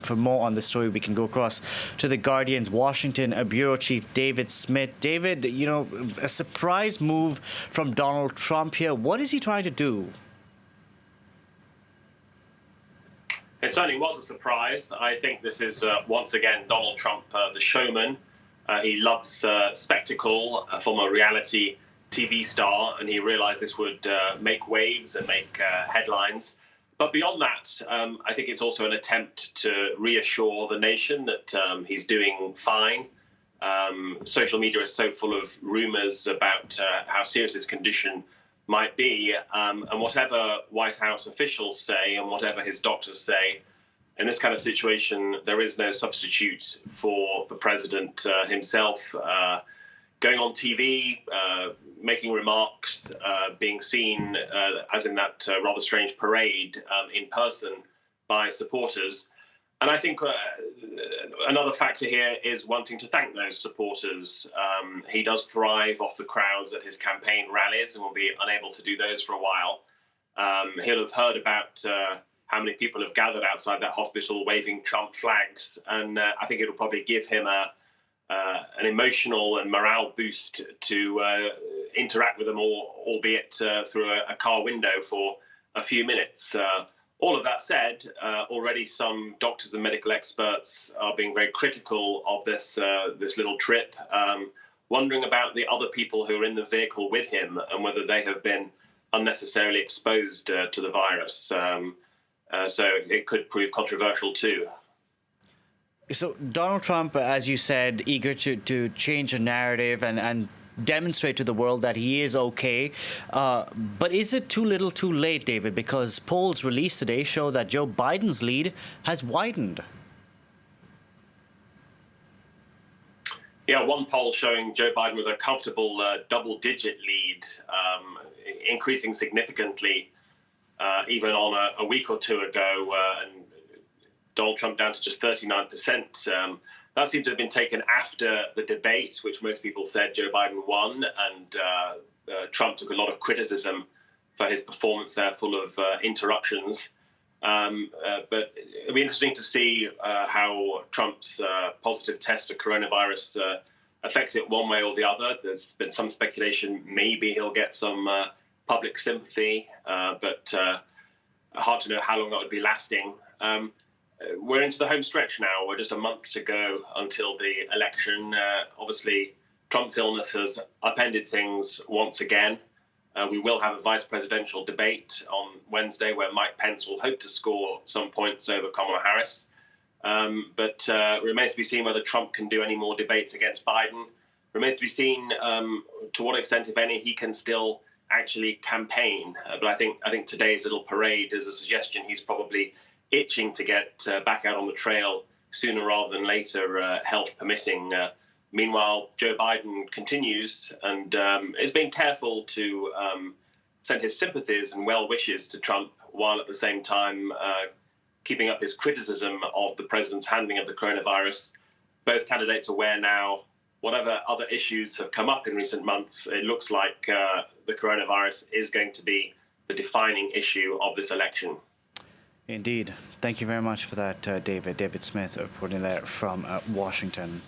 for more on the story, we can go across to the Guardian's Washington bureau chief, David Smith. David, a surprise move from Donald Trump here. What is he trying to do? It certainly was a surprise. I think this is, once again, Donald Trump, the showman. He loves spectacle from a reality TV star, and he realized this would make waves and make headlines. But beyond that, I think it's also an attempt to reassure the nation that he's doing fine. Social media is so full of rumors about how serious his condition might be, and whatever White House officials say and whatever his doctors say, in this kind of situation, there is no substitute for the president himself going on TV, making remarks, being seen, as in that rather strange parade, in person by supporters. And I think another factor here is wanting to thank those supporters. He does thrive off the crowds at his campaign rallies and will be unable to do those for a while. He'll have heard about how many people have gathered outside that hospital waving Trump flags. And I think it'll probably give him an emotional and morale boost to interact with them all, albeit through a car window for a few minutes. All of that said, already some doctors and medical experts are being very critical of this little trip, wondering about the other people who are in the vehicle with him and whether they have been unnecessarily exposed to the virus. So it could prove controversial too. So Donald Trump, as you said, eager to change the narrative and demonstrate to the world that he is okay. But is it too little too late, David? Because polls released today show that Joe Biden's lead has widened. Yeah, one poll showing Joe Biden with a comfortable double-digit lead, increasing significantly even on a week or two ago, and Donald Trump down to just 39%. That seemed to have been taken after the debate, which most people said Joe Biden won, and Trump took a lot of criticism for his performance there, full of interruptions. But it'll be interesting to see how Trump's positive test for coronavirus affects it one way or the other. There's been some speculation maybe he'll get some public sympathy, but hard to know how long that would be lasting. We're into the home stretch now. We're just a month to go until the election. Obviously, Trump's illness has upended things once again. We will have a vice presidential debate on Wednesday where Mike Pence will hope to score some points over Kamala Harris. But it remains to be seen whether Trump can do any more debates against Biden. Remains to be seen to what extent, if any, he can still actually campaign. But I think today's little parade is a suggestion he's probably itching to get back out on the trail sooner rather than later, health permitting. Meanwhile, Joe Biden continues and is being careful to send his sympathies and well wishes to Trump, while at the same time keeping up his criticism of the president's handling of the coronavirus. Both candidates aware now, whatever other issues have come up in recent months, it looks like the coronavirus is going to be the defining issue of this election. Indeed. Thank you very much for that, David. David Smith reporting there from Washington.